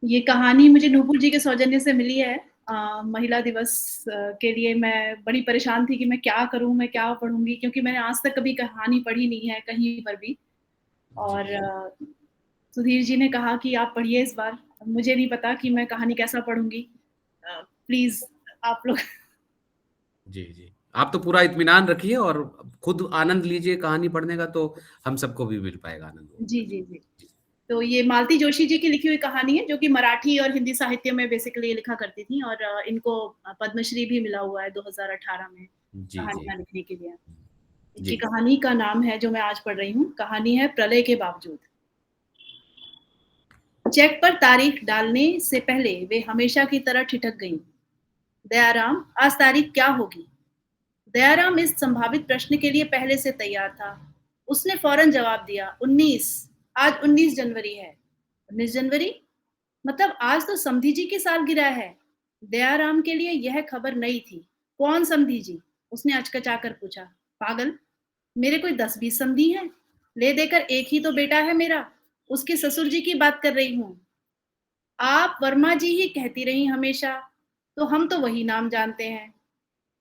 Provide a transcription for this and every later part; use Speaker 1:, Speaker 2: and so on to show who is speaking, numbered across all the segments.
Speaker 1: ये कहानी मुझे नूपुर जी के सौजन्य से मिली है। महिला दिवस के लिए मैं बड़ी परेशान थी कि मैं क्या करूँ, मैं क्या पढ़ूँगी? क्योंकि मैंने आज तक कभी कहानी पढ़ी नहीं है कहीं पर भी।
Speaker 2: जी,
Speaker 1: और
Speaker 2: जी।
Speaker 1: सुधीर जी ने कहा कि आप पढ़िए इस बार। मुझे नहीं पता कि मैं कहानी कैसा पढ़ूँगी। प्लीज़ आप लोग
Speaker 2: जी, जी। आप तो पूरा इत्मीनान रखिए और खुद आनंद लीजिए कहानी पढ़ने का, तो हम सबको भी मिल पाएगा आनंद वो
Speaker 1: जी,
Speaker 2: पढ़ने
Speaker 1: जी,
Speaker 2: में।
Speaker 1: जी।
Speaker 2: जी,
Speaker 1: तो ये मालती जोशी जी की लिखी हुई कहानी है, जो कि मराठी और हिंदी साहित्य में बेसिकली लिखा करती थीं और इनको पद्मश्री भी मिला हुआ है 2018 में
Speaker 2: जी, जी।
Speaker 1: कहानियाँ लिखने के लिए।
Speaker 2: जी।
Speaker 1: इनकी कहानी का नाम है जो मैं आज पढ़ रही हूँ, कहानी है प्रलय के बावजूद। चेक पर तारीख डालने से पहले वे हमेशा की तरह ठिठक गईं। दयाराम, आज तारीख क्या होगी? दयाराम इस संभावित प्रश्न के लिए पहले से तैयार था। उसने फौरन जवाब दिया, 19। आज 19 जनवरी है। 19 जनवरी? मतलब आज तो समधी जी की सालगिरह है। दयाराम के लिए यह खबर नई थी। कौन समधी जी? उसने अचकचाकर पूछा। पागल, मेरे कोई 10-20 समधी हैं। ले देकर एक ही तो बेटा है मेरा। उसके ससुर जी की बात कर रही हूँ। आप वर्मा जी ही कहती रही हमेशा, तो हम तो वही नाम जानते हैं।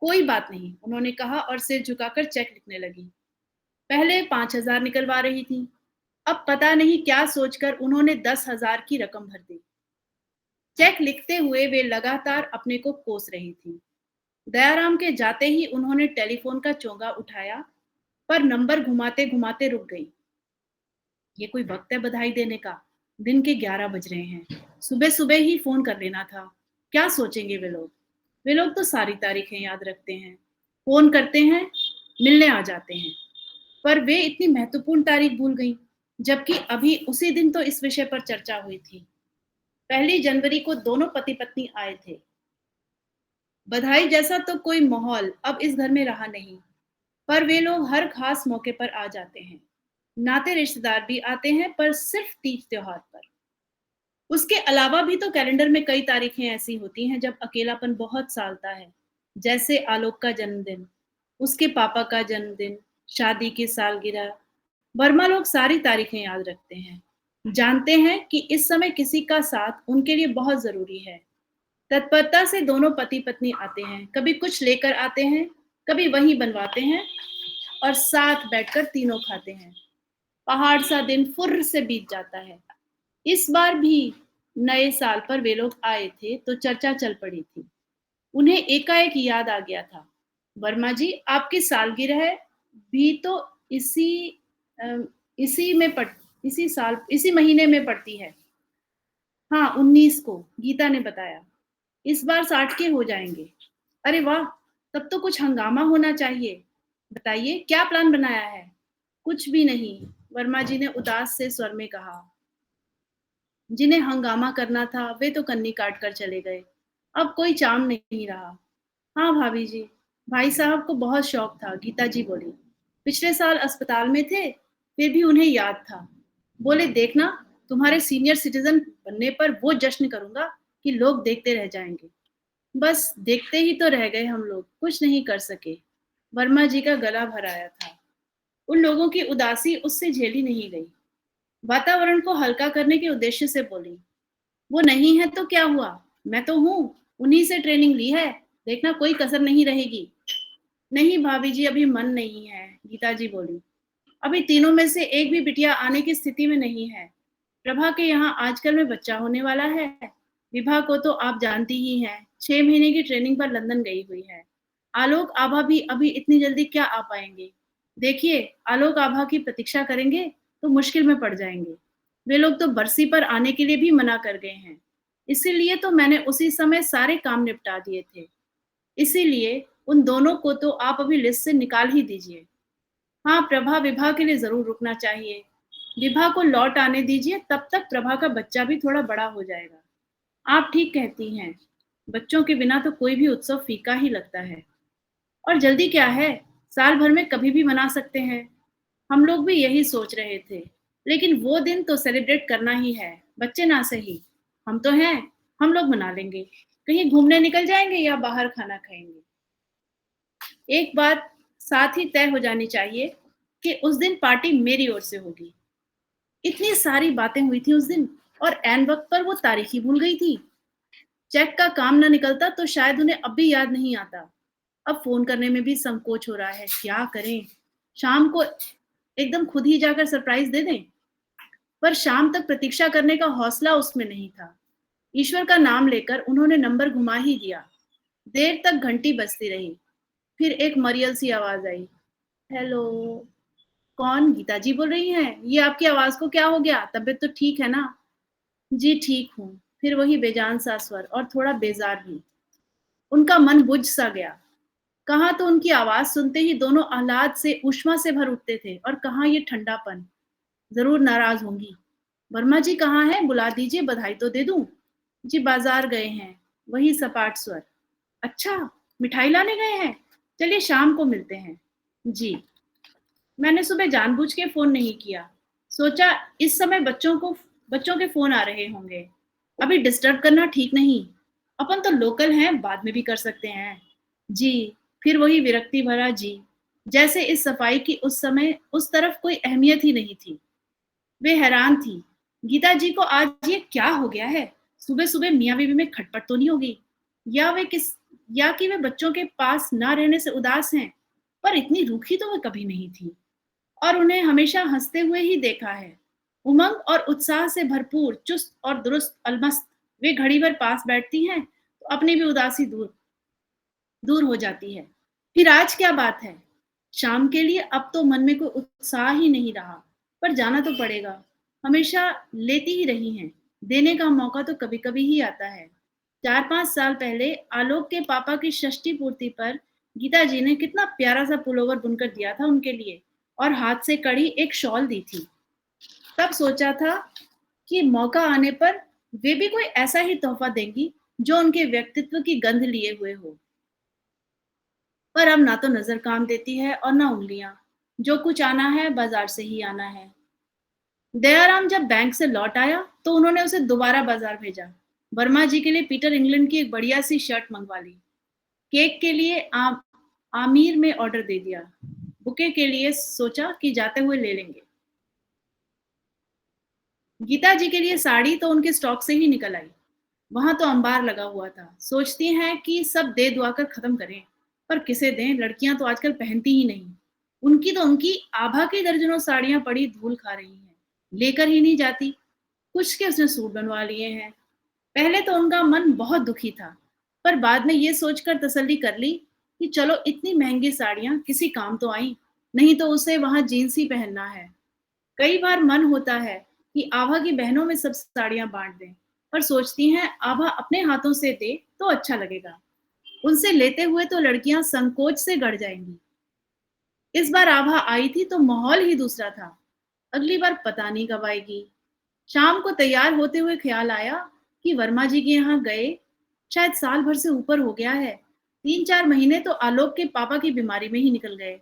Speaker 1: कोई बात नहीं, उन्होंने कहा और सिर झुकाकर चेक लिखने लगी। पहले 5,000 निकलवा रही थी। अब पता नहीं क्या सोचकर उन्होंने 10,000 की रकम भर दी। चेक लिखते हुए वे लगातार अपने को कोस रही थी। दयाराम के जाते ही उन्होंने टेलीफोन का चोंगा उठाया, पर नंबर घुमाते घुमाते रुक गई। ये कोई वक्त है बधाई देने का? दिन के 11 बज रहे हैं। सुबह सुबह ही फोन कर लेना था। क्या सोचेंगे वे लोग? वे लोग तो सारी तारीखें याद रखते हैं। फोन करते हैं, मिलने आ जाते हैं। पर वे इतनी महत्वपूर्ण तारीख भूल गई, जबकि अभी उसी दिन तो इस विषय पर चर्चा हुई थी। 1 जनवरी को दोनों पति पत्नी आए थे। बधाई जैसा तो कोई माहौल अब इस घर में रहा नहीं, पर वे लोग हर खास मौके पर आ जाते हैं। नाते रिश्तेदार भी आते हैं, पर सिर्फ तीज त्योहार पर। उसके अलावा भी तो कैलेंडर में कई तारीखें ऐसी होती हैं जब अकेलापन बहुत सालता है, जैसे आलोक का जन्मदिन, उसके पापा का जन्मदिन, शादी की सालगिरह। वर्मा लोग सारी तारीखें याद रखते हैं, जानते हैं कि इस समय किसी का साथ उनके लिए बहुत जरूरी है। तत्परता से दोनों पति पत्नी आते हैं, कभी कुछ लेकर आते हैं, कभी वहीं बनवाते हैं और साथ बैठकर तीनों खाते हैं। पहाड़ सा दिन फुर्र से बीत जाता है। इस बार भी नए साल पर वे लोग आए थे तो चर्चा चल पड़ी थी। उन्हें एकाएक याद आ गया था, वर्मा जी आपकी सालगिरह भी तो इसी अ, इसी में पड़ इसी साल इसी महीने में पड़ती है। हाँ, 19 को, गीता ने बताया। इस बार 60 के हो जाएंगे। अरे वाह, तब तो कुछ हंगामा होना चाहिए। बताइए क्या प्लान बनाया है? कुछ भी नहीं, वर्मा जी ने उदास से स्वर में कहा। जिन्हें हंगामा करना था वे तो कन्नी काट कर चले गए। अब कोई चाम नहीं रहा। हाँ भाभी जी, भाई साहब को बहुत शौक था, गीता जी बोली। पिछले साल अस्पताल में थे, फिर भी उन्हें याद था। बोले देखना, तुम्हारे सीनियर सिटीजन बनने पर वो जश्न करूंगा कि लोग देखते रह जाएंगे। बस देखते ही तो रह गए हम लोग, कुछ नहीं कर सके। वर्मा जी का गला भर आया था। उन लोगों की उदासी उससे झेली नहीं गई। वातावरण को हल्का करने के उद्देश्य से बोली, वो नहीं है तो क्या हुआ? मैं तो हूँ, उन्हीं से ट्रेनिंग ली है। देखना कोई कसर नहीं रहेगी। नहीं भाभी जी, अभी मन नहीं है, गीता जी बोली। अभी तीनों में से एक भी बिटिया आने की स्थिति में नहीं है। प्रभा के यहाँ आजकल में बच्चा होने वाला है। विभा को तो आप जानती ही हैं, 6 महीने की ट्रेनिंग पर लंदन गई हुई है। आलोक आभा भी अभी इतनी जल्दी क्या आ पाएंगे? देखिए, आलोक आभा की प्रतीक्षा करेंगे तो मुश्किल में पड़ जाएंगे। वे लोग तो बरसी पर आने के लिए भी मना कर गए हैं। इसीलिए तो मैंने उसी समय सारे काम निपटा दिए थे। इसीलिए उन दोनों को तो आप अभी लिस्ट से निकाल ही दीजिए। हाँ, प्रभा विभा के लिए ज़रूर रुकना चाहिए। विभा को लौट आने दीजिए, तब तक प्रभा का बच्चा भी थोड़ा बड़ा हो जाएगा। आप ठीक कहती हैं, बच्चों के बिना तो कोई भी उत्सव फीका ही लगता है। और जल्दी क्या है, साल भर में कभी भी मना सकते हैं। हम लोग भी यही सोच रहे थे, लेकिन वो दिन तो सेलिब्रेट करना ही है, बच्चे ना सही। हम तो हैं, हम लोग मना लेंगे। कहीं घूमने निकल जाएंगे या बाहर खाना खाएंगे। एक बात साथ ही तय हो जानी चाहिए कि उस दिन पार्टी मेरी ओर से होगी। इतनी सारी बातें हुई थी उस दिन, और ऐन वक्त पर वो तारीख ही भूल गई थी। चेक का काम ना निकलता तो शायद उन्हें अब भी याद नहीं आता। अब फोन करने में भी संकोच हो रहा है, क्या करें? शाम को एकदम खुद ही जाकर सरप्राइज दे दें? पर शाम तक प्रतीक्षा करने का हौसला उसमें नहीं था। ईश्वर का नाम लेकर उन्होंने नंबर घुमा ही दिया। देर तक घंटी बजती रही। फिर एक मरियल सी आवाज आई। हेलो। कौन? गीता जी बोल रही हैं? ये आपकी आवाज को क्या हो गया? तबीयत तो ठीक है ना? जी ठीक हूँ। फिर वही बेजान सा स्वर और थोड़ा बेजार भी। उनका मन बुझ सा गया। कहाँ तो उनकी आवाज सुनते ही दोनों आह्लाद से ऊष्मा से भर उठते थे और कहाँ ये ठंडापन। जरूर नाराज होंगी। वर्मा जी कहाँ हैं? बुला दीजिए, बधाई तो दे दूं। जी बाजार गए हैं। वही सपाट स्वर। अच्छा, मिठाई लाने गए हैं? चलिए शाम को मिलते हैं। जी। मैंने सुबह जानबूझ के फोन नहीं किया। सोचा इस समय बच्चों के फोन आ रहे होंगे। अभी डिस्टर्ब करना ठीक नहीं। अपन तो लोकल हैं, बाद में भी कर सकते हैं। जी। फिर वही विरक्ति भरा जी। जैसे इस सफाई की उस समय उस तरफ कोई अहमियत ही नहीं थी। वे हैरान थी। गीता जी को आज ये क्या हो गया है? सुबह सुबह मियाँ बीवी में खटपट तो नहीं होगी? या वे किस या कि वे बच्चों के पास ना रहने से उदास हैं? पर इतनी रूखी तो वे कभी नहीं थी। और उन्हें हमेशा हंसते हुए ही देखा है। उमंग और उत्साह से भरपूर, चुस्त और दुरुस्त, अलमस्त। वे घड़ी भर पास बैठती हैं तो अपनी भी उदासी दूर दूर हो जाती है। फिर आज क्या बात है? शाम के लिए अब तो मन में कोई उत्साह ही नहीं रहा। पर जाना तो पड़ेगा। हमेशा लेती ही रही हैं। देने का मौका तो कभी कभी ही आता है। 4-5 साल पहले आलोक के पापा की षष्ठी पूर्ति पर गीता जी ने कितना प्यारा सा पुलोवर बुनकर दिया था उनके लिए। और हाथ से कड़ी एक शॉल दी थी। तब सोचा था कि मौका आने पर वे भी कोई ऐसा ही तोहफा देंगी जो उनके व्यक्तित्व की गंध लिए हुए हो। पर अब ना तो नजर काम देती है और ना उंगलियां। जो कुछ आना है बाजार से ही आना है। दयाराम जब बैंक से लौट आया तो उन्होंने उसे दोबारा बाजार भेजा। वर्मा जी के लिए पीटर इंग्लैंड की एक बढ़िया सी शर्ट मंगवा ली। केक के लिए आमिर में ऑर्डर दे दिया। बुके के लिए सोचा कि जाते हुए ले लेंगे। गीता जी के लिए साड़ी तो उनके स्टॉक से ही निकल आई। वहां तो अंबार लगा हुआ था। सोचती हैं कि सब दे दुआ कर खत्म करें। पर किसे दें? लड़कियां तो आजकल पहनती ही नहीं। उनकी आभा की दर्जनों साड़ियां पड़ी धूल खा रही हैं। लेकर ही नहीं जाती। कुछ के उसने सूट बनवा लिए हैं। पहले तो उनका मन बहुत दुखी था। पर बाद में ये सोचकर तसल्ली कर ली कि चलो इतनी महंगी साड़ियां किसी काम तो आई। नहीं तो उसे वहां जीन्स ही पहनना है। कई बार मन होता है कि आभा की बहनों में सब साड़ियां बांट दें। पर सोचती हैं आभा अपने हाथों से दे तो अच्छा लगेगा। उनसे लेते हुए तो लड़कियां संकोच से गड़ जाएंगी। इस बार आभा आई थी तो माहौल ही दूसरा था। अगली बार पता नहीं कब आएगी। शाम को तैयार होते हुए ख्याल आया कि वर्मा जी के यहाँ गए शायद साल भर से ऊपर हो गया है। 3-4 महीने तो आलोक के पापा की बीमारी में ही निकल गए।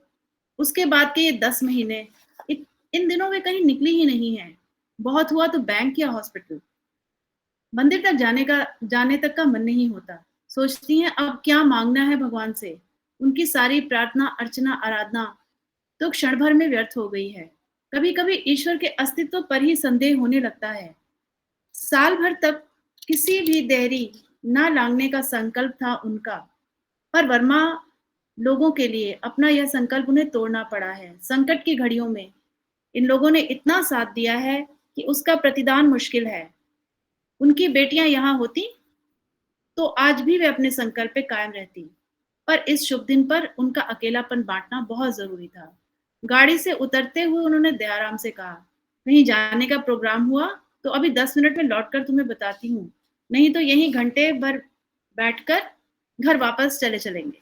Speaker 1: उसके बाद के ये 10 महीने, इन दिनों वे कहीं निकली ही नहीं है। बहुत हुआ तो बैंक या हॉस्पिटल। मंदिर तक जाने तक का मन नहीं होता। सोचती हैं अब क्या मांगना है भगवान से। उनकी सारी प्रार्थना अर्चना आराधना तो क्षण भर में व्यर्थ हो गई है। कभी कभी ईश्वर के अस्तित्व पर ही संदेह होने लगता है। साल भर तक किसी भी देरी ना लांघने का संकल्प था उनका। पर वर्मा लोगों के लिए अपना यह संकल्प उन्हें तोड़ना पड़ा है। संकट की घड़ियों में इन लोगों ने इतना साथ दिया है कि उसका प्रतिदान मुश्किल है। उनकी बेटियां यहाँ होती तो आज भी वे अपने संकल्प पे कायम रहती। पर इस शुभ दिन पर उनका अकेलापन बांटना बहुत जरूरी था। गाड़ी से उतरते हुए उन्होंने दयाराम से कहा, कहीं जाने का प्रोग्राम हुआ तो अभी 10 मिनट में लौटकर तुम्हें बताती हूँ। नहीं तो यहीं घंटे भर बैठकर घर वापस चले चलेंगे।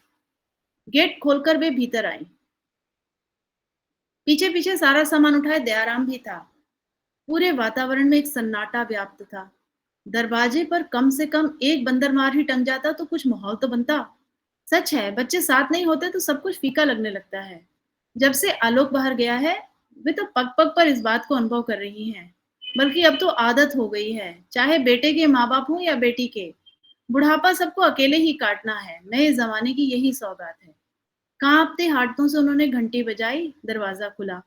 Speaker 1: गेट खोलकर वे भीतर आई। पीछे पीछे सारा सामान उठाए दयाराम भी था। पूरे वातावरण में एक सन्नाटा व्याप्त था। दरवाजे पर कम से कम एक बंदरमार ही टंग जाता तो कुछ माहौल तो बनता। सच है, बच्चे साथ नहीं होते तो सब कुछ फीका लगने लगता है। जब से आलोक बाहर गया है वे तो पग पग पर इस बात को अनुभव कर रही हैं। बल्कि अब तो आदत हो गई है, चाहे बेटे के माँ बाप हों या बेटी के। बुढ़ापा सबको अकेले ही काटना है, नए जमाने की यही सौगात है। कांपते हाथों से उन्होंने घंटी बजाई। दरवाजा खुला।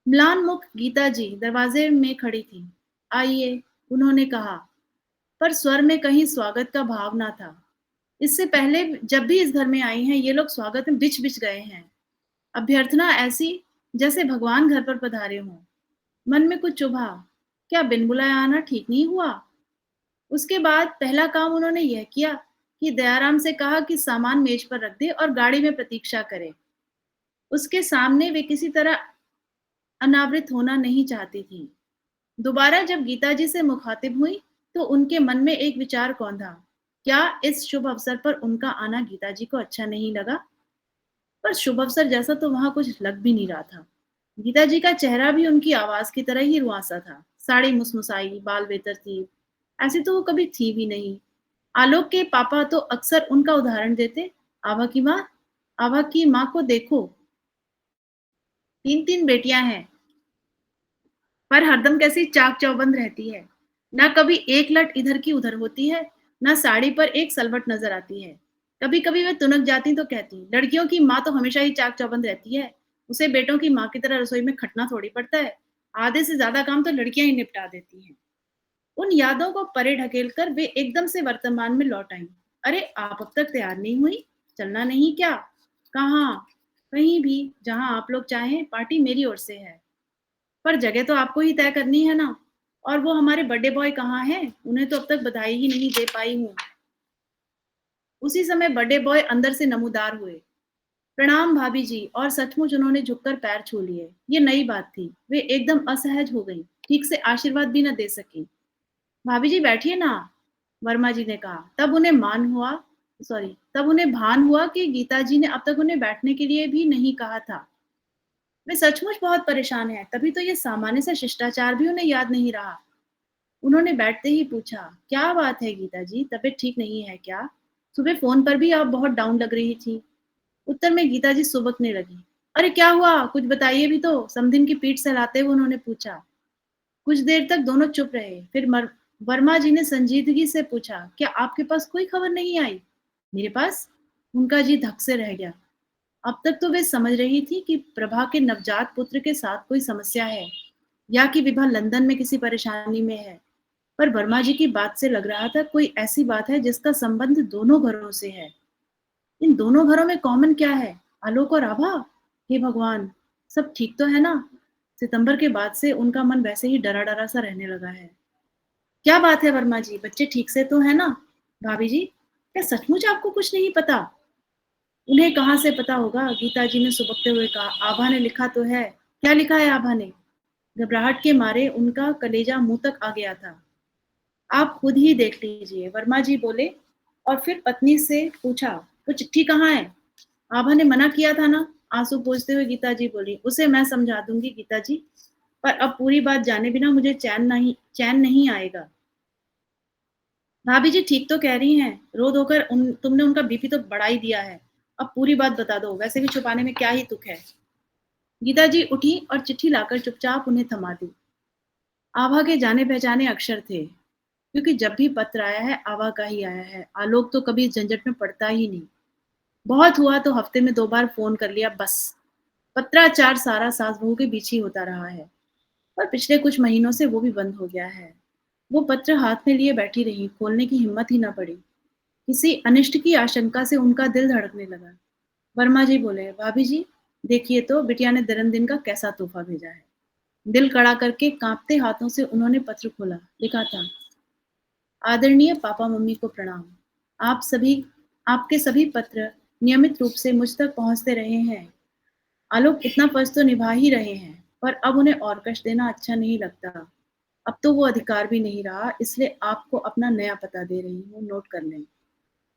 Speaker 1: म्लान मुख गीता जी दरवाजे में खड़ी थी। आइए। उन्होंने कहा, पर स्वर में कहीं स्वागत का भाव ना था। इससे पहले जब भी इस घर में आई हैं, ये लोग स्वागत में बिछ-बिछ गए हैं। अभ्यर्थना ऐसी जैसे भगवान घर पर पधारे हों। मन में कुछ चुभा, क्या बिन बुलाए आना ठीक नहीं हुआ? उसके बाद पहला काम उन्होंने यह किया कि दयाराम से कहा कि सामान मेज पर रख दे और गाड़ी में प्रतीक्षा करे। उसके सामने वे किसी तरह अनावृत होना नहीं चाहती थी। दोबारा जब गीता जी से मुखातिब हुई, तो उनके मन में एक विचार कौंधा। क्या इस शुभ अवसर पर उनका आना गीता जी को अच्छा नहीं लगा? पर शुभ अवसर जैसा तो वहां कुछ लग भी नहीं रहा था। गीता जी का चेहरा भी उनकी आवाज की तरह ही रुआंसा था। साड़ी मुसमुसाई, बाल बेतर थी। ऐसी तो वो कभी थी भी नहीं। आलोक के पापा तो अक्सर उनका उदाहरण देते। आभा की माँ, आभा की माँ को देखो, 3-3 बेटियां हैं, पर हरदम कैसी चाक चौबंद रहती है। ना कभी एक लट इधर की उधर होती है, ना साड़ी पर एक सलवट नजर आती है। कभी कभी वे तुनक जाती तो कहती, लड़कियों की माँ तो हमेशा ही चाक चौबंद रहती है, उसे बेटों की माँ की तरह रसोई में खटना थोड़ी पड़ता है। आधे से ज्यादा काम तो लड़कियां ही निपटा देती हैं। उन यादों को परे ढकेल कर वे एकदम से वर्तमान में लौट आईं। अरे आप अब तक तैयार नहीं हुई? चलना नहीं क्या? कहाँ? कहीं भी, जहां आप लोग चाहें, पार्टी मेरी ओर से है। पर जगह तो आपको ही तय करनी है ना। और वो हमारे बर्थडे बॉय कहाँ हैं? उन्हें तो अब तक बधाई ही नहीं दे पाई हूँ। उसी समय बर्थडे बॉय अंदर से नमूदार हुए। प्रणाम भाभी जी, और सचमुच उन्होंने झुककर पैर छू लिए। ये नई बात थी। वे एकदम असहज हो गईं, ठीक से आशीर्वाद भी न दे सकी। भाभी जी बैठिए ना, वर्मा जी ने कहा। तब उन्हें भान हुआ कि गीता जी ने अब तक उन्हें बैठने के लिए भी नहीं कहा था। वे सचमुच बहुत परेशान हैं, तभी तो ये सामान्य सा शिष्टाचार भी उन्हें याद नहीं रहा। उन्होंने बैठते ही पूछा, क्या बात है गीता जी, तबीयत ठीक नहीं है क्या? सुबह फोन पर भी आप बहुत डाउन लग रही थी। उत्तर में गीता जी सुबकने लगी। अरे क्या हुआ, कुछ बताइए भी तो, समधिन की पीठ सहलाते हुए उन्होंने पूछा। कुछ देर तक दोनों चुप रहे। फिर वर्मा जी ने संजीदगी से पूछा, क्या आपके पास कोई खबर नहीं आई? मेरे पास? उनका जी धक से रह गया। अब तक तो वे समझ रही थी कि प्रभा के नवजात पुत्र के साथ कोई समस्या है, या कि विभा लंदन में किसी परेशानी में है। पर वर्मा जी की बात से लग रहा था कोई ऐसी बात है जिसका संबंध दोनों घरों से है। इन दोनों घरों में कॉमन क्या है? आलोक और आभा? हे भगवान, सब ठीक तो है ना? सितंबर के बाद से उनका मन वैसे ही डरा डरा सा रहने लगा है। क्या बात है वर्मा जी, बच्चे ठीक से तो है ना? भाभी जी, क्या सचमुच आपको कुछ नहीं पता? उन्हें कहाँ से पता होगा, गीता जी ने सुबकते हुए कहा। आभा ने लिखा तो है। क्या लिखा है आभा ने? घबराहट के मारे उनका कलेजा मुंह तक आ गया था। आप खुद ही देख लीजिए, वर्मा जी बोले, और फिर पत्नी से पूछा, वो चिट्ठी कहाँ है? आभा ने मना किया था ना, आंसू पोंछते हुए गीता जी बोली। उसे मैं समझा दूंगी गीता जी, पर अब पूरी बात जाने बिना मुझे चैन नहीं आएगा। भाभी जी ठीक तो कह रही हैं, रो धोकर तुमने उनका बीपी तो बढ़ा ही दिया है। अब पूरी बात बता दो, वैसे भी छुपाने में क्या ही तुक है। गीता जी उठी और चिट्ठी लाकर चुपचाप उन्हें थमा दी। आभा के जाने पहचाने अक्षर थे, क्योंकि जब भी पत्र आया है आभा का ही आया है। आलोक तो कभी इस झंझट में पड़ता ही नहीं। बहुत हुआ तो हफ्ते में 2 बार फोन कर लिया बस। पत्राचार सारा सास बहू के बीच ही होता रहा है, पर पिछले कुछ महीनों से वो भी बंद हो गया है। वो पत्र हाथ में लिए बैठी रही, खोलने की हिम्मत ही ना पड़ी। किसी अनिष्ट की आशंका से उनका दिल धड़कने लगा। वर्मा जी बोले, भाभी जी देखिए तो बिटिया ने दिन का कैसा तोहफा भेजा है। दिल कड़ा करके कांपते हाथों से उन्होंने पत्र खोला। लिखा था, आदरणीय पापा मम्मी को प्रणाम। आप सभी आपके सभी पत्र नियमित रूप से मुझ तक पहुंचते रहे हैं। आलोक इतना फर्ज तो निभा ही रहे हैं, पर अब उन्हें और कष्ट देना अच्छा नहीं लगता। अब तो वो अधिकार भी नहीं रहा, इसलिए आपको अपना नया पता दे रही हूँ, नोट कर लें।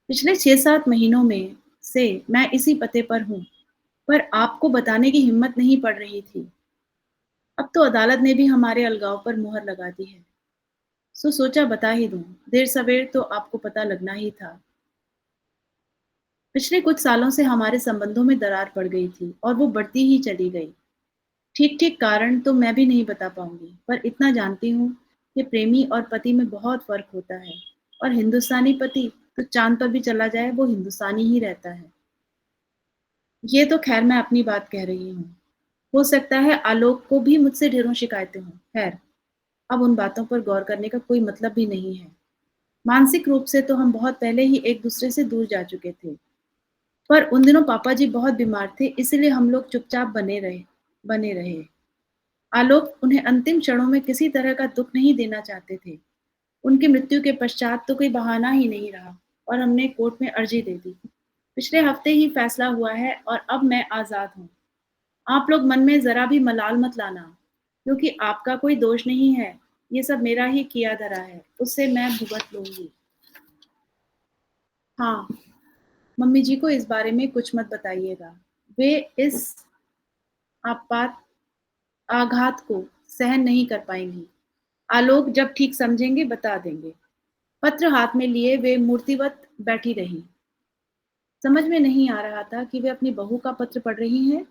Speaker 1: पिछले 6-7 महीनों में से मैं इसी पते पर हूँ, पर आपको बताने की हिम्मत नहीं पड़ रही थी। अब तो अदालत ने भी हमारे अलगाव पर मुहर लगा दी है, सो सोचा बता ही दूं। देर सवेर तो आपको पता लगना ही था। पिछले कुछ सालों से हमारे संबंधों में दरार पड़ गई थी और वो बढ़ती ही चली गई। ठीक ठीक कारण तो मैं भी नहीं बता पाऊंगी, पर इतना जानती हूँ कि प्रेमी और पति में बहुत फर्क होता है, और हिंदुस्तानी पति तो चांद पर भी चला जाए वो हिंदुस्तानी ही रहता है। ये तो खैर मैं अपनी बात कह रही हूँ। हो सकता है आलोक को भी मुझसे ढेरों शिकायतें हों। खैर, अब उन बातों पर गौर करने का कोई मतलब भी नहीं है। मानसिक रूप से तो हम बहुत पहले ही एक दूसरे से दूर जा चुके थे। पर उन दिनों पापा जी बहुत बीमार थे, इसलिए हम लोग चुपचाप बने रहे। आलोक उन्हें अंतिम क्षणों में किसी तरह का दुख नहीं देना चाहते थे। उनकी मृत्यु के पश्चात तो कोई बहाना ही नहीं रहा और हमने कोर्ट में अर्जी दे दी। पिछले हफ्ते ही फैसला हुआ है और अब मैं आज़ाद हूँ। आप लोग मन में ज़रा भी मलाल मत लाना, क्योंकि आपका कोई दोष नहीं है। ये सब मेरा ही किया धरा है, उससे मैं भुगत लूँगी। हाँ, मम्मी जी को इस बारे में कुछ मत बताइएगा। वे इस आपात आघात को सहन नहीं कर पाएँगी। आलोक जब ठीक समझेंगे बता देंगे। पत्र हाथ में लिए वे मूर्तिवत बैठी रहीं। समझ में नहीं आ रहा था कि वे अपनी बहू का पत्र पढ़ रही हैं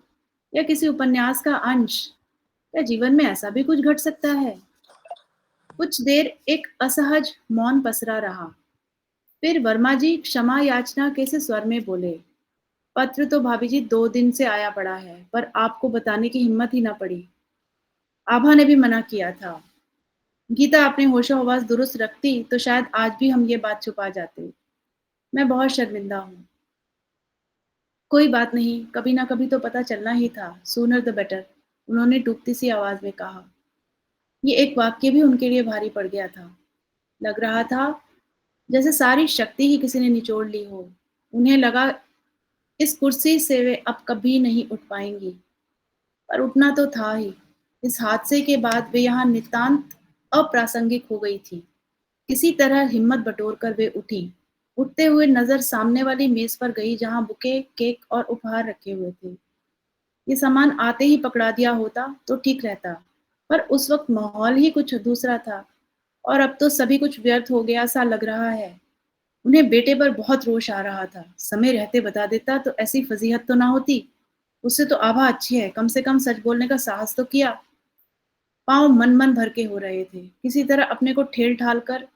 Speaker 1: या किसी उपन्यास का अंश। क्या जीवन में ऐसा भी कुछ घट सकता है? कुछ देर एक असहज मौन पसरा रहा। फिर वर्मा जी क्षमा याचना के से स्वर में बोले, पत्र तो भाभी जी 2 दिन से आया पड़ा है, पर आपको बताने की हिम्मत ही ना पड़ी। आभा ने भी मना किया था। गीता अपने होशो हवास दुरुस्त रखती तो शायद आज भी हम ये बात छुपा जाते। मैं बहुत शर्मिंदा हूँ। कोई बात नहीं, कभी ना कभी तो पता चलना ही था। सूनर द बेटर, उन्होंने टूटती सी आवाज में कहा। ये एक वाक्य भी उनके लिए भारी पड़ गया था। लग रहा था जैसे सारी शक्ति ही किसी ने निचोड़ ली हो। उन्हें लगा इस कुर्सी से वे अब कभी नहीं उठ पाएंगी, पर उठना तो था ही। इस हादसे के बाद वे यहाँ नितांत अप्रासंगिक हो गई थी। किसी तरह हिम्मत बटोरकर वे उठी। उठते हुए नजर सामने वाली मेज पर गई, जहां बुके, केक और उपहार रखे हुए थे। ये सामान आते ही पकड़ा दिया होता तो ठीक रहता, पर उस वक्त माहौल ही कुछ दूसरा था और अब तो सभी कुछ व्यर्थ हो गया सा लग रहा है। उन्हें बेटे पर बहुत रोष आ रहा था। समय रहते बता देता तो ऐसी फजीहत तो ना होती। उससे तो आभा अच्छी है, कम से कम सच बोलने का साहस तो किया। पाँव मन मन भर के हो रहे थे। किसी तरह अपने को ठेल ठाल कर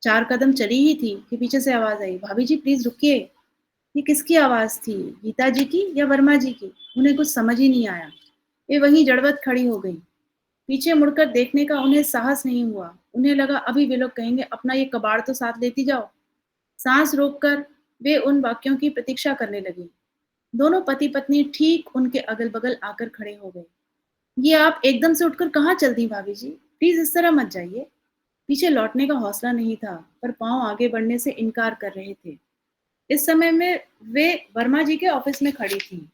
Speaker 1: 4 कदम चली ही थी कि पीछे से आवाज आई, भाभी जी प्लीज रुकिए। ये किसकी आवाज थी, गीता जी की या वर्मा जी की? उन्हें कुछ समझ ही नहीं आया। वे वहीं जड़वत खड़ी हो गई। पीछे मुड़कर देखने का उन्हें साहस नहीं हुआ। उन्हें लगा अभी वे लोग कहेंगे अपना ये कबाड़ तो साथ लेती जाओ। सांस रोककर वे उन वाक्यों की प्रतीक्षा करने लगी। दोनों पति पत्नी ठीक उनके अगल बगल आकर खड़े हो गए। ये आप एकदम से उठकर कहाँ चल दी भाभी जी? प्लीज इस तरह मत जाइए। पीछे लौटने का हौसला नहीं था, पर पांव आगे बढ़ने से इनकार कर रहे थे। इस समय में वे वर्मा जी के ऑफिस में खड़ी थी।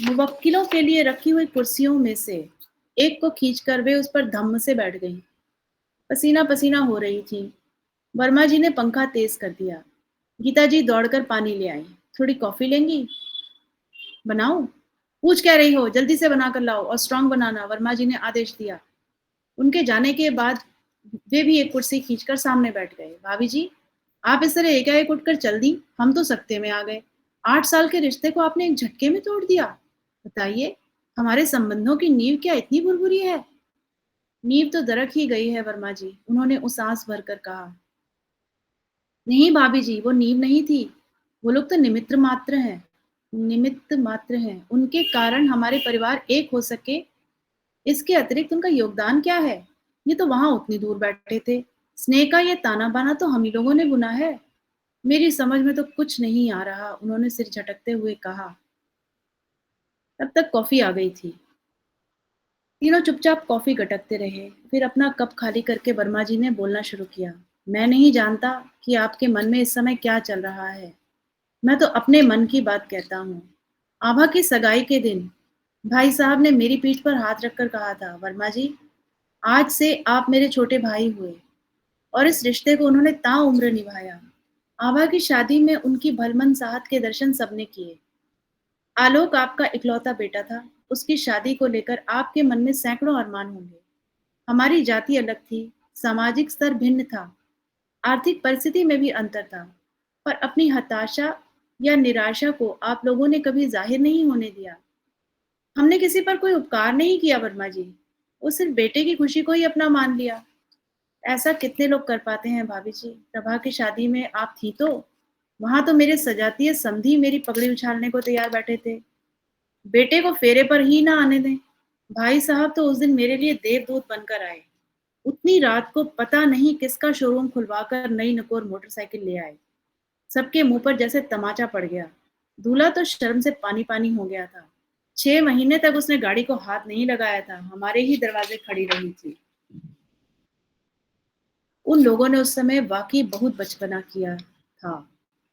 Speaker 1: मुवक्किलों के लिए रखी हुई कुर्सियों में से एक को खींचकर वे उस पर धम्म से बैठ गईं। पसीना पसीना हो रही थी। वर्मा जी ने पंखा तेज कर दिया। गीता जी दौड़कर पानी ले आई। थोड़ी कॉफी लेंगी? बनाऊं? पूछ क्या रही हो, जल्दी से बनाकर लाओ और स्ट्रांग बनाना, वर्मा जी ने आदेश दिया। उनके जाने के बाद वे भी एक कुर्सी खींचकर सामने बैठ गए। भाभी जी, आप इस तरह एकाएक उठकर चल दी, हम तो सकते में आ गए। 8 साल के रिश्ते को आपने एक झटके में तोड़ दिया। बताइए, हमारे संबंधों की नींव क्या इतनी भुरभुरी है? नींव तो दरक ही गई है वर्मा जी, उन्होंने उसास भरकर कहा। नहीं भाभी जी, वो नींव नहीं थी। वो लोग तो निमित्त मात्र हैं। उनके कारण हमारे परिवार एक हो सके, इसके अतिरिक्त उनका योगदान क्या है? ये तो वहां उतनी दूर बैठे थे। स्नेह का ये ताना बाना तो हम ही लोगों ने बुना है। मेरी समझ में तो कुछ नहीं आ रहा, उन्होंने सिर झटकते हुए कहा। तब तक कॉफी आ गई थी। तीनों चुपचाप कॉफी गटकते रहे। फिर अपना कप खाली करके वर्मा जी ने बोलना शुरू किया। मैं नहीं जानता कि आपके मन में इस समय क्या चल रहा है। मैं तो अपने मन की बात कहता हूँ। आभा की सगाई के दिन भाई साहब ने मेरी पीठ पर हाथ रखकर कहा था, वर्मा जी, आज से आप मेरे छोटे भाई हुए। और इस रिश्ते को उन्होंने ताउम्र निभाया। आभा की शादी में उनकी भलमन साहत के दर्शन सबने किए। आलोक आपका इकलौता बेटा था। उसकी शादी को लेकर आपके मन में सैकड़ों अरमान होंगे। हमारी जाति अलग थी, सामाजिक स्तर भिन्न था, आर्थिक परिस्थिति में भी अंतर था, पर अपनी हताशा या निराशा को आप लोगों ने कभी जाहिर नहीं होने दिया। हमने किसी पर कोई उपकार नहीं किया वर्मा जी, वो सिर्फ बेटे की खुशी को ही अपना मान लिया। ऐसा कितने लोग कर पाते हैं भाभी जी? प्रभा की शादी में आप थी तो वहां तो मेरे सजातीय समधी मेरी पगड़ी उछालने को तैयार बैठे थे। बेटे को फेरे पर ही ना आने दें। भाई साहब तो उस दिन मेरे लिए देवदूत बनकर आए। उतनी रात को पता नहीं किसका शोरूम खुलवाकर नई नकोर मोटरसाइकिल ले आए। सबके मुंह पर जैसे तमाचा पड़ गया। दूल्हा तो शर्म से पानी पानी हो गया था। 6 महीने तक उसने गाड़ी को हाथ नहीं लगाया था, हमारे ही दरवाजे खड़ी रही थी। उन लोगों ने उस समय वाकई बहुत बचपना किया था।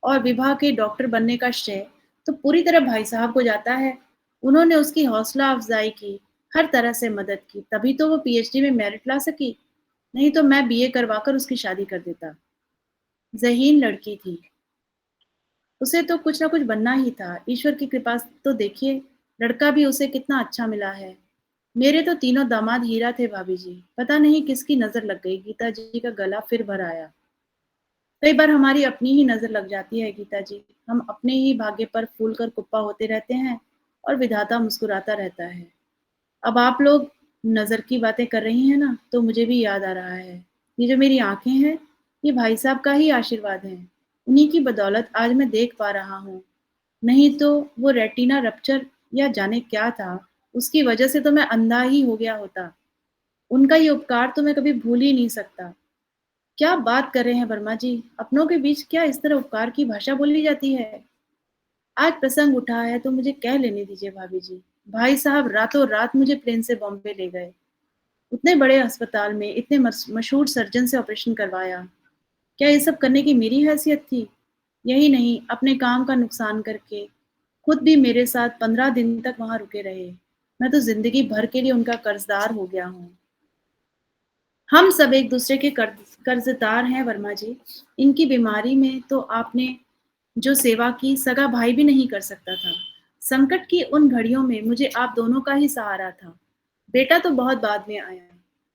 Speaker 1: और विवाह के डॉक्टर बनने का श्रेय तो पूरी तरह भाई साहब को जाता है। उन्होंने उसकी हौसला अफजाई की, हर तरह से मदद की, तभी तो वो पीएचडी में मेरिट ला सकी। नहीं तो मैं बीए करवाकर उसकी शादी कर देता। ज़हीन लड़की थी, उसे तो कुछ ना कुछ बनना ही था। ईश्वर की कृपा तो देखिए, लड़का भी उसे कितना अच्छा मिला है। मेरे तो तीनों दामाद हीरा थे भाभी जी। पता नहीं किसकी नजर लग गई, गीता जी का गला फिर भर आया। कई बार हमारी अपनी ही नजर लग जाती है गीता जी। हम अपने ही भाग्य पर फूल कर कुप्पा होते रहते हैं और विधाता मुस्कुराता रहता है। अब आप लोग नजर की बातें कर रही हैं ना, तो मुझे भी याद आ रहा है। ये जो मेरी आंखें हैं, ये भाई साहब का ही आशीर्वाद है। उन्हीं की बदौलत आज मैं देख पा रहा हूँ। नहीं तो वो रेटिना रप्चर या जाने क्या था, उसकी वजह से तो मैं अंधा ही हो गया होता। उनका ये उपकार तो मैं कभी भूल ही नहीं सकता। क्या बात कर रहे हैं वर्मा जी, अपनों के बीच क्या इस तरह उपकार की भाषा बोली जाती है? आज प्रसंग उठा है तो मुझे कह लेने दीजिए भाभी जी। भाई साहब रातों रात मुझे प्लेन से बॉम्बे ले गए। उतने बड़े अस्पताल में इतने मशहूर सर्जन से ऑपरेशन करवाया। क्या ये सब करने की मेरी हैसियत थी? यही नहीं, अपने काम का नुकसान करके खुद भी मेरे साथ 15 दिन तक वहां रुके रहे। मैं तो जिंदगी भर के लिए उनका कर्जदार हो गया हूँ। हम सब एक दूसरे के कर्जदार हैं वर्मा जी। इनकी बीमारी में तो आपने जो सेवा की, सगा भाई भी नहीं कर सकता था। संकट की उन घड़ियों में मुझे आप दोनों का ही सहारा था। बेटा तो बहुत बाद में आया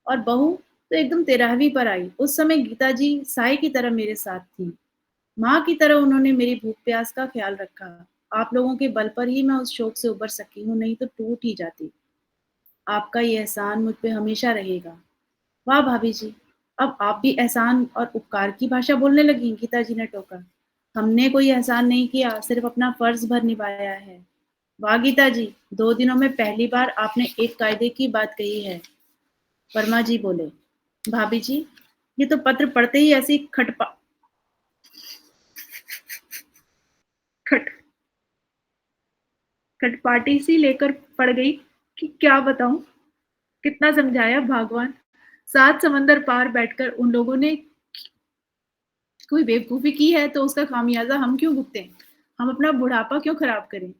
Speaker 1: और बहू तो एकदम 13वीं पर आई। उस समय गीता जी साई की तरह मेरे साथ थी। माँ की तरह उन्होंने मेरी भूख प्यास का ख्याल रखा। आप लोगों के बल पर ही मैं उस शोक से उबर सकी हूँ, नहीं तो टूट ही जाती। आपका ये एहसान मुझ पे हमेशा रहेगा। वाह भाभी जी, अब आप भी एहसान और उपकार की भाषा बोलने लगी, गीता जी ने टोका। हमने कोई एहसान नहीं किया, सिर्फ अपना फर्ज भर निभाया है। वाह गीता जी, 2 दिनों में पहली बार आपने एक कायदे की बात कही है। वर्मा जी बोले, भाभी जी, ये तो पत्र पढ़ते ही ऐसी खट खटपाटी सी लेकर पड़ गई कि क्या बताऊं। कितना समझाया भगवान। 7 समंदर पार बैठकर उन लोगों ने कोई बेवकूफी की है तो उसका खामियाजा हम क्यों भुगतें? हम अपना बुढ़ापा क्यों खराब करें?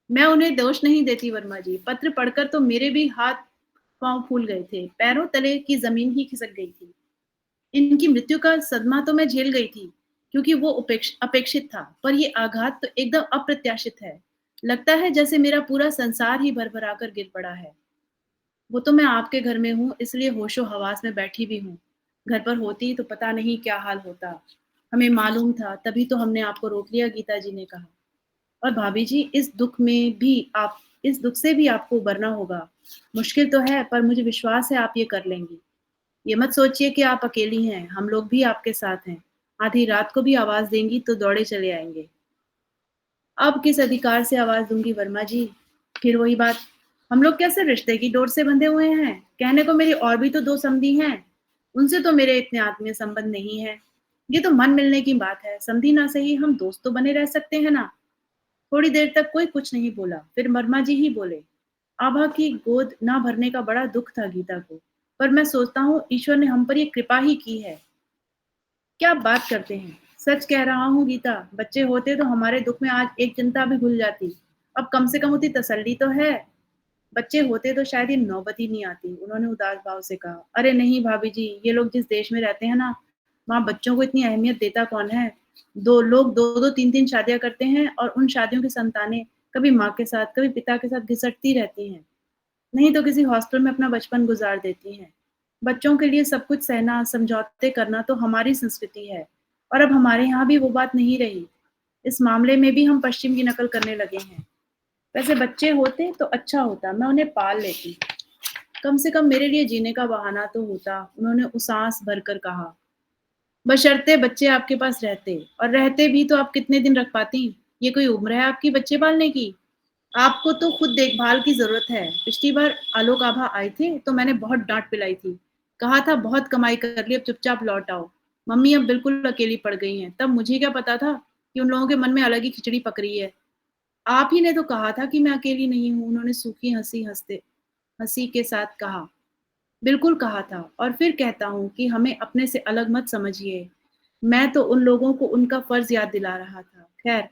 Speaker 1: मैं उन्हें दोष नहीं देती वर्मा जी। पत्र पढ़कर तो मेरे भी हाथ पांव फूल गए थे, पैरों तले की जमीन ही खिसक गई थी। इनकी मृत्यु का सदमा तो मैं झेल गई थी, क्योंकि वो अपेक्षित था, पर ये आघात तो एकदम अप्रत्याशित है। लगता है जैसे मेरा पूरा संसार ही भरभरा कर गिर पड़ा है। वो तो मैं आपके घर में हूँ, इसलिए होशो हवास में बैठी भी हूँ। घर पर होती तो पता नहीं क्या हाल होता। हमें मालूम था, तभी तो हमने आपको रोक लिया, गीता जी ने कहा। और भाभी जी, इस दुख से भी आपको उबरना होगा। मुश्किल तो है, पर मुझे विश्वास है आप ये कर लेंगी। ये मत सोचिए कि आप अकेली हैं, हम लोग भी आपके साथ हैं। आधी रात को भी आवाज देंगी तो दौड़े चले आएंगे। अब किस अधिकार से आवाज दूंगी वर्मा जी? फिर वही बात, हम लोग कैसे रिश्ते की डोर से बंधे हुए हैं? कहने को मेरी और भी तो 2 समधी हैं, उनसे तो मेरे इतने आत्मीय संबंध नहीं है। ये तो मन मिलने की बात है, समधी ना सही हम दोस्त तो बने रह सकते हैं ना। थोड़ी देर तक कोई कुछ नहीं बोला, फिर वर्मा जी ही बोले। आभा की गोद ना भरने का बड़ा दुख था गीता को, पर मैं सोचता हूँ ईश्वर ने हम पर ये कृपा ही की है। क्या बात करते हैं, सच कह रहा हूँ गीता। बच्चे होते तो हमारे दुख में आज एक चिंता भी भूल जाती। अब कम से कम उतनी तसल्ली तो है। बच्चे होते तो शायद ये नौबत ही नहीं आती, उन्होंने उदास भाव से कहा। अरे नहीं भाभी जी, ये लोग जिस देश में रहते हैं ना, वहाँ बच्चों को इतनी अहमियत देता कौन है। दो लोग दो दो तीन तीन शादियां करते हैं और उन शादियों की संतानें कभी माँ के साथ कभी पिता के साथ घिसटती रहती हैं, नहीं तो किसी हॉस्टल में अपना बचपन गुजार देती हैं। बच्चों के लिए सब कुछ सहना, समझौते करना तो हमारी संस्कृति है, और अब हमारे यहाँ भी वो बात नहीं रही। इस मामले में भी हम पश्चिम की नकल करने लगे हैं। वैसे बच्चे होते तो अच्छा होता, मैं उन्हें पाल लेती। कम से कम मेरे लिए जीने का बहाना तो होता, उन्होंने उसास भरकर कहा। बशर्ते बच्चे आपके पास रहते, और रहते भी तो आप कितने दिन रख पाती? ये कोई उम्र है आपकी बच्चे पालने की? आपको तो खुद देखभाल की जरूरत है। पिछली बार आलोक आभा आए थे तो मैंने बहुत डांट पिलाई थी कहा था बहुत कमाई कर ली, अब चुपचाप लौट आओ। मम्मी अब बिल्कुल अकेली पड़ गई हैं। तब मुझे क्या पता था कि उन लोगों के मन में अलग ही खिचड़ी पक रही है। आप ही ने तो कहा था कि मैं अकेली नहीं हूँ, उन्होंने सूखी हंसी के साथ कहा। बिल्कुल कहा था, और फिर कहता हूँ कि हमें अपने से अलग मत समझिए। मैं तो उन लोगों को उनका फर्ज याद दिला रहा था। खैर,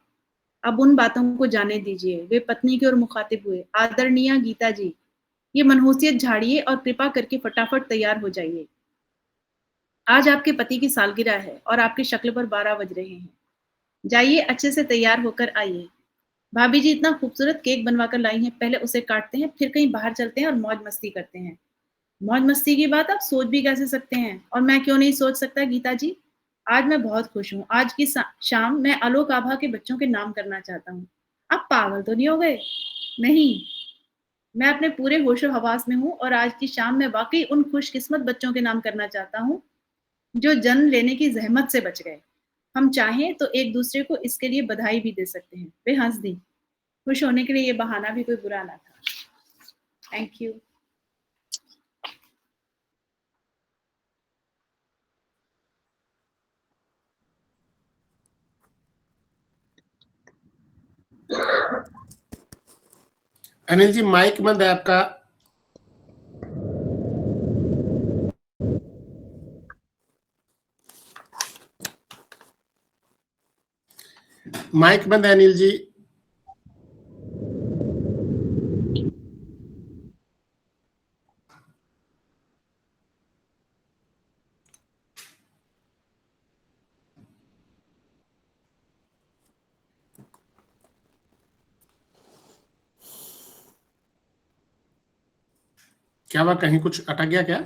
Speaker 1: अब उन बातों को जाने दीजिए। वे पत्नी की ओर मुखातिब हुए। आदरणीय गीता जी, ये मनहूसियत झाड़िए और कृपा करके फटाफट तैयार हो जाइए। आज आपके पति की सालगिरह है और आपकी शक्ल पर 12 बज रहे हैं। जाइए, अच्छे से तैयार होकर आइए। भाभी जी इतना खूबसूरत केक बनवाकर लाई हैं, पहले उसे काटते हैं, फिर कहीं बाहर चलते हैं और मौज मस्ती करते हैं। मौज मस्ती की बात आप सोच भी कैसे सकते हैं, और मैं क्यों नहीं सोच सकता गीता जी। आज मैं बहुत खुश हूँ। आज की शाम मैं आलोक आभा के बच्चों के नाम करना चाहता हूँ। आप पागल तो नहीं हो गए? नहीं, मैं अपने पूरे होशो हवास में हूँ और आज की शाम मैं वाकई उन खुशकिस्मत बच्चों के नाम करना चाहता हूँ जो जन्म लेने की ज़हमत से बच गए। हम चाहें तो एक-दूसरे को इसके लिए बधाई भी दे सकते हैं। वे हँस दी। खुश होने के लिए ये बहाना भी कोई बुरा ना था। Thank you.
Speaker 3: Anil ji mic बंद है आपका। माइक बंद है अनिल जी। क्या हुआ, कहीं कुछ अटक गया क्या?